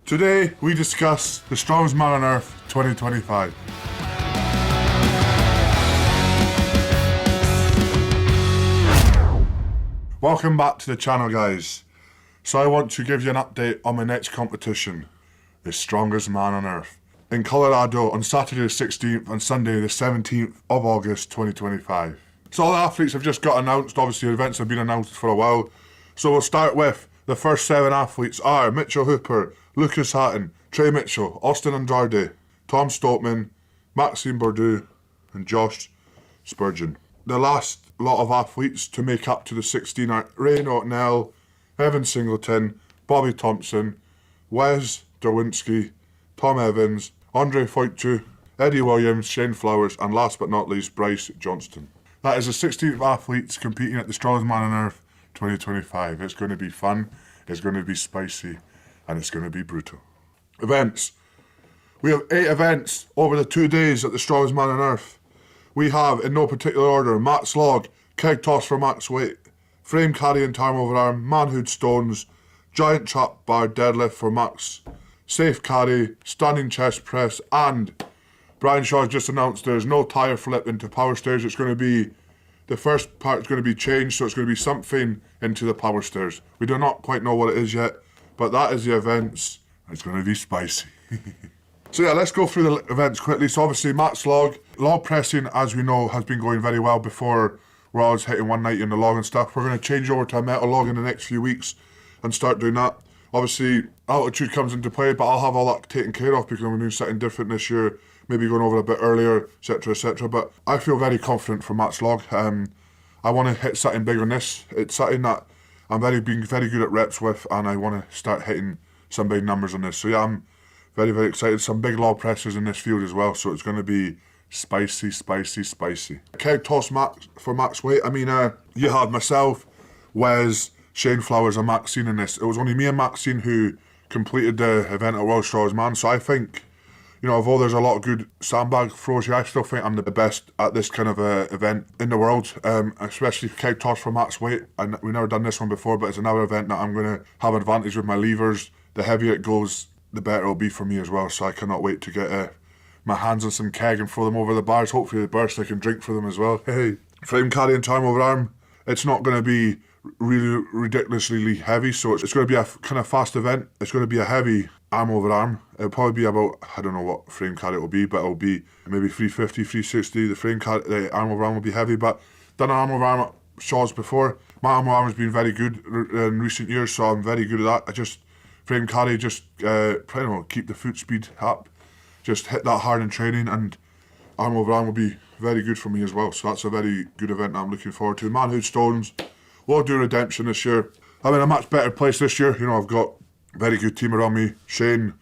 Today we discuss the strongest man on earth 2025. Welcome back to the channel, guys. So I want to give you an update on my next competition, the strongest man on earth, in Colorado on Saturday the 16th and Sunday the 17th of August 2025. So all the athletes have just got announced. Obviously the events have been announced for a while. So we'll start with the first 7 athletes are Mitchell Hooper, Lucas Hatton, Trey Mitchell, Austin Andrade, Tom Stoltman, Maxime Bourdou and Josh Spurgeon. The last lot of athletes to make up to the 16 are Ryan O'Neill, Evan Singleton, Bobby Thompson, Wes Derwinski, Tom Evans, Andre Foytu, Eddie Williams, Shane Flowers, and last but not least, Bryce Johnston. That is the 16th athletes competing at the Strongest Man on Earth 2025. It's going to be fun, it's going to be spicy, and it's going to be brutal. Events. We have 8 events over the 2 days at the Strongest Man on Earth. We have, in no particular order, max log, keg toss for max weight, frame carry and arm over arm, manhood stones, giant trap bar deadlift for max, safe carry, standing chest press, and Brian Shaw's just announced there's no tire flip into power stairs. It's going to be, the first part is going to be changed, so it's going to be something into the power stairs. We do not quite know what it is yet, but that is the events. It's going to be spicy. So yeah, let's go through the events quickly. So obviously max log pressing, as we know, has been going very well before, where I was hitting 190 in the log and stuff. We're going to change over to a metal log in the next few weeks and start doing that. Obviously altitude comes into play, but I'll have all that taken care of because I'm doing something different this year, maybe going over a bit earlier, etc, etc. But I feel very confident for max log. I want to hit something big on this. It's something that I'm being very good at reps with, and I want to start hitting some big numbers on this. So yeah, I'm very, very excited. Some big log presses in this field as well, so it's going to be spicy, spicy, spicy. Keg toss for max weight. I mean, you had myself, Wes, Shane Flowers and Maxine in this. It was only me and Maxine who completed the event at World Strongest Man, so I think, you know, although there's a lot of good sandbag throws here, I still think I'm the best at this kind of event in the world, especially keg toss for max weight. And we've never done this one before, but it's another event that I'm going to have advantage with my levers. The heavier it goes, the better it'll be for me as well, so I cannot wait to get my hands on some keg and throw them over the bars. Hopefully they burst, I can drink for them as well. Hey, frame carry and arm over arm. It's not going to be really ridiculously heavy, so it's going to be a kind of fast event. It's going to be a heavy arm over arm. It'll probably be about, I don't know what frame carry it will be, but it'll be maybe 350, 360. The frame carry, the arm over arm will be heavy, but done an arm over arm shows before. My arm over arm has been very good in recent years, so I'm very good at that. Frame carry, keep the foot speed up, just hit that hard in training, and arm over arm will be very good for me as well. So that's a very good event that I'm looking forward to. Manhood stones, we'll do redemption this year. I'm in a much better place this year. You know, I've got a very good team around me. Shane,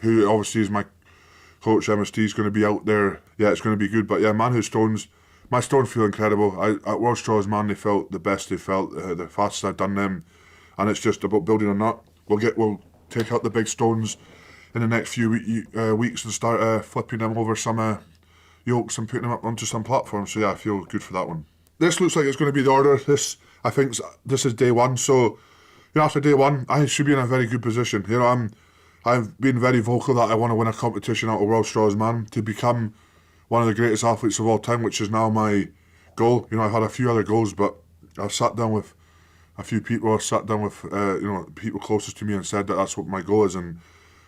who obviously is my coach, MST, is going to be out there. Yeah, it's going to be good. But yeah, manhood stones, my stones feel incredible. At World Strongest Man, they felt the best they felt, the fastest I've done them, and it's just about building on that. We'll take out the big stones in the next few weeks and start flipping them over some yokes and putting them up onto some platforms. So yeah, I feel good for that one. This looks like it's going to be the order. I think this is day 1. So, you know, after day 1, I should be in a very good position. You know, I've been very vocal that I want to win a competition out of World Strongest Man to become one of the greatest athletes of all time, which is now my goal. You know, I've had a few other goals, but I've sat down with a few people. I've sat down with people closest to me and said that that's what my goal is, and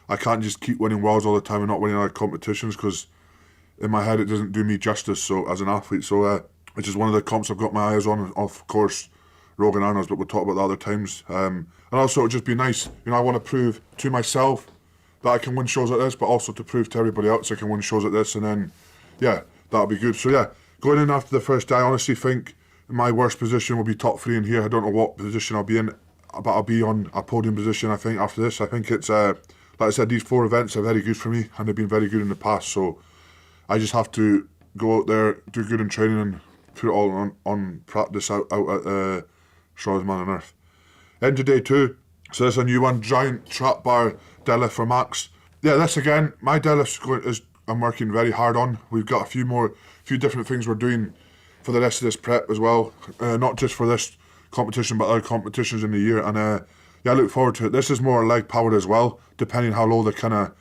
I can't just keep winning worlds all the time and not winning other competitions, because in my head it doesn't do me justice. So as an athlete, which is one of the comps I've got my eyes on, of course, Rogan Arnold's, but we'll talk about that other times. And also it'd just be nice, you know, I want to prove to myself that I can win shows like this, but also to prove to everybody else I can win shows like this, and then, yeah, that'll be good. So yeah, going in after the first day, I honestly think my worst position will be top 3 in here. I don't know what position I'll be in, but I'll be on a podium position, I think, after this. I think it's, like I said, these 4 events are very good for me, and they've been very good in the past, so I just have to go out there, do good in training, and put it all on practice out at Strongest Man on Earth. Into day 2, so there's a new one, giant trap bar deadlift for max. Yeah, this again, my deadlift I'm working very hard on. We've got a few different things we're doing for the rest of this prep as well, not just for this competition but other competitions in the year, and yeah, I look forward to it. This is more leg power as well, depending how low the kind of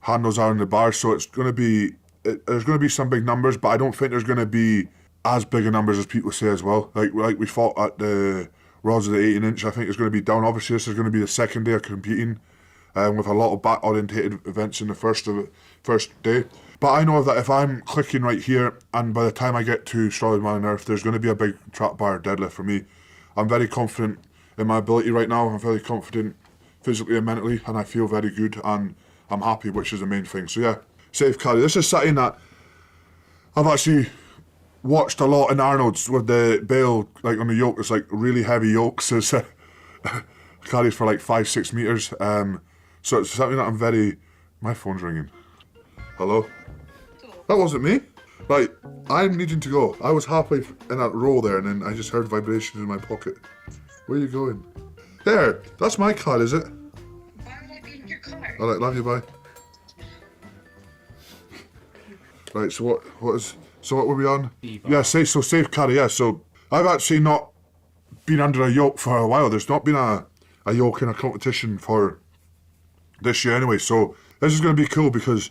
handles are in the bar. So it's going to be, there's going to be some big numbers, but I don't think there's going to be as big a numbers as people say as well. Like we fought at the Worlds of the 18-inch, I think it's going to be down. Obviously, this is going to be the second day of competing, with a lot of back-orientated events in the first day. But I know that if I'm clicking right here, and by the time I get to Strongest Man on Earth, there's going to be a big trap bar deadlift for me. I'm very confident in my ability right now. I'm very confident physically and mentally, and I feel very good, and I'm happy, which is the main thing. So yeah, safe carry. This is something that I've actually watched a lot in Arnold's with the bale, like on the yoke. It's like really heavy yokes. It's carries for like 5-6 meters. So it's something that I'm very. My phone's ringing. Hello. That wasn't me. Right, I'm needing to go. I was halfway in that row there, and then I just heard vibrations in my pocket. Where are you going? There. That's my car, is it? Why would I be in your car? All right, love you. Bye. Right. So what were we on? Yeah. Safe carry. Yeah. So I've actually not been under a yoke for a while. There's not been a yoke in a competition for this year anyway. So this is going to be cool because,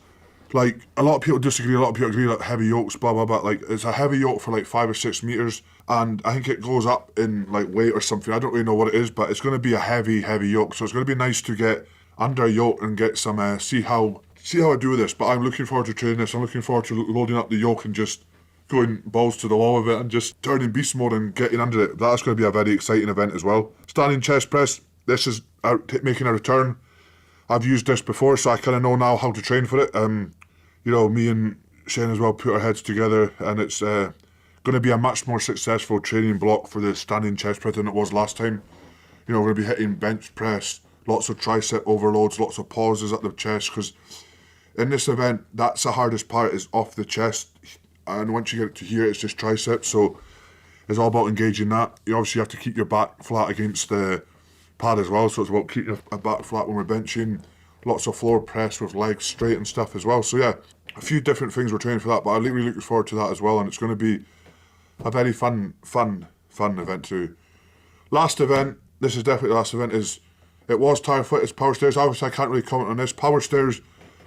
like, a lot of people disagree, a lot of people agree that heavy yokes, blah, blah, blah. Like, it's a heavy yoke for like 5 or 6 meters, and I think it goes up in like weight or something. I don't really know what it is, but it's going to be a heavy yoke. So it's going to be nice to get under a yoke and get some, see how I do this. But I'm looking forward to training this. I'm looking forward to loading up the yoke and just going balls to the wall with it and just turning beast mode and getting under it. That's going to be a very exciting event as well. Standing chest press, this is making a return. I've used this before, so I kind of know now how to train for it. You know, me and Shane as well put our heads together, and it's going to be a much more successful training block for the standing chest press than it was last time. You know, we're going to be hitting bench press, lots of tricep overloads, lots of pauses at the chest, because in this event, that's the hardest part, is off the chest, and once you get it to here, it's just triceps, so it's all about engaging that. You obviously have to keep your back flat against the pad as well, so it's about keeping a back flat when we're benching. Lots of floor press with legs straight and stuff as well. So yeah, a few different things we're training for that, but I'm really looking forward to that as well, and it's going to be a very fun event too. Last event, this is definitely the last event, it was tire foot, it's power stairs. Obviously I can't really comment on this. Power stairs,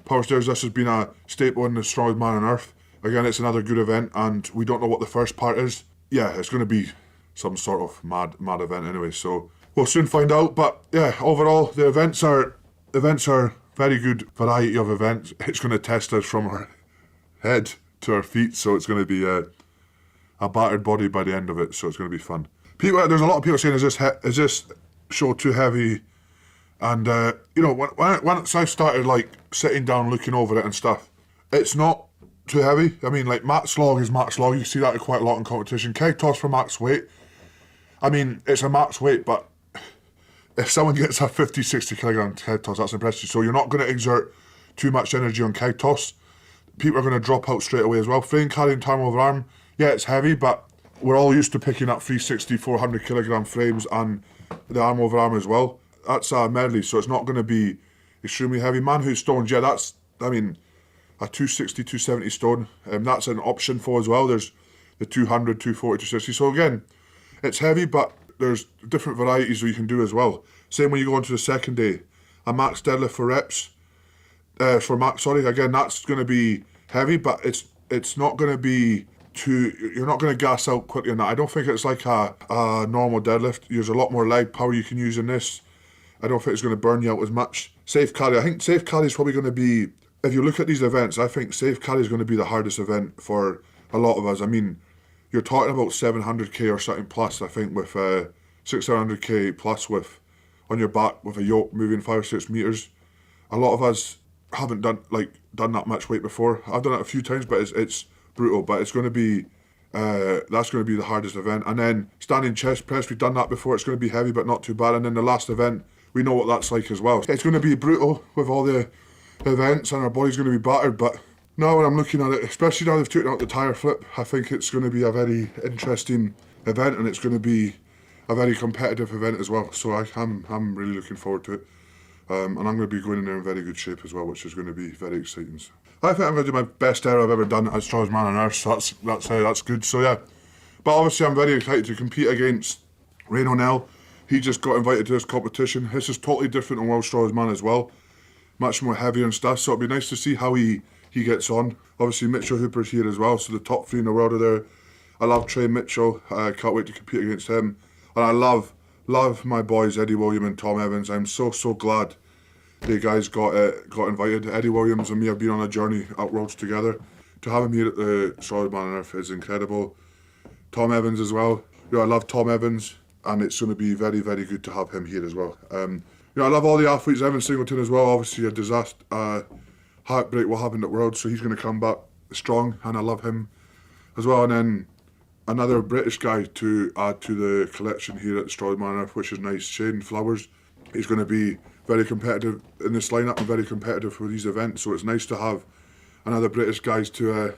this has been a staple in the Strongest Man on Earth. Again, it's another good event, and we don't know what the first part is. Yeah, it's going to be some sort of mad event anyway, so we'll soon find out. But yeah, overall, the events are very good variety of events. It's going to test us from our head to our feet, so it's going to be a battered body by the end of it, so it's going to be fun. There's a lot of people saying, is this show too heavy? And you know, once I started like sitting down looking over it and stuff, it's not too heavy. I mean, like, max log is max log. You see that quite a lot in competition. Keg toss for max weight, I mean, it's a max weight, but if someone gets a 50, 60 kilogram keg toss, that's impressive. So you're not going to exert too much energy on keg toss. People are going to drop out straight away as well. Frame carrying time over arm, yeah, it's heavy, but we're all used to picking up 360, 400 kilogram frames and the arm over arm as well. That's a medley, so it's not going to be extremely heavy. Man who's stoned, yeah, that's, I mean, a 260, 270 stone. That's an option for as well. There's the 200, 240, 260. So again, it's heavy, but there's different varieties you can do as well. Same when you go on to the second day. A max deadlift for reps, again, that's going to be heavy, but it's not going to be too, you're not going to gas out quickly on that. I don't think it's like a normal deadlift. There's a lot more leg power you can use in this. I don't think it's going to burn you out as much. Safe carry, I think safe carry is probably going to be, if you look at these events, I think safe carry is going to be the hardest event for a lot of us. I mean, you're talking about 700k or something plus, I think, with 600k plus with on your back with a yoke moving 5 or 6 meters. A lot of us haven't done that much weight before. I've done it a few times, but it's brutal. But it's going to be that's going to be the hardest event. And then standing chest press, we've done that before. It's going to be heavy, but not too bad. And then the last event, we know what that's like as well. It's going to be brutal with all the events, and our body's going to be battered. But now when I'm looking at it, especially now they've taken out the tire flip, I think it's going to be a very interesting event, and it's going to be a very competitive event as well. So I'm really looking forward to it. And I'm going to be going in there in very good shape as well, which is going to be very exciting. So I think I'm going to do my best air I've ever done as Strongest Man on Earth, so that's good. So yeah, but obviously I'm very excited to compete against Ray O'Neill. He just got invited to this competition. This is totally different than World's Strongest Man as well. Much more heavier and stuff, so it'll be nice to see how he gets on. Obviously, Mitchell Hooper's here as well, so the top 3 in the world are there. I love Trey Mitchell. I can't wait to compete against him. And I love my boys, Eddie Williams and Tom Evans. I'm so glad the guys got invited. Eddie Williams and me have been on a journey at Worlds together. To have him here at the Strongest Man on Earth is incredible. Tom Evans as well. I love Tom Evans, and it's going to be very good to have him here as well. I love all the athletes. Evan Singleton as well. Obviously, a disaster, heartbreak what happened at Worlds, so he's going to come back strong, and I love him as well. And then another British guy to add to the collection here at the Strongest Man on Earth, which is nice. Shane Flowers. He's going to be very competitive in this lineup and very competitive for these events. So it's nice to have another British guys to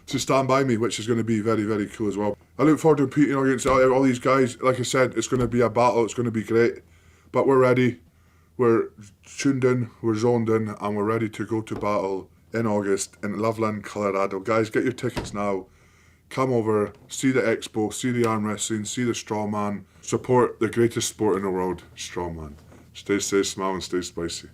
stand by me, which is going to be very cool as well. I look forward to competing against all these guys. Like I said, it's going to be a battle. It's going to be great, but we're ready. We're tuned in. We're zoned in, and we're ready to go to battle in August in Loveland, Colorado. Guys, get your tickets now. Come over, see the expo, see the arm wrestling, see the strongman. Support the greatest sport in the world, strongman. Stay safe, smile, and stay spicy.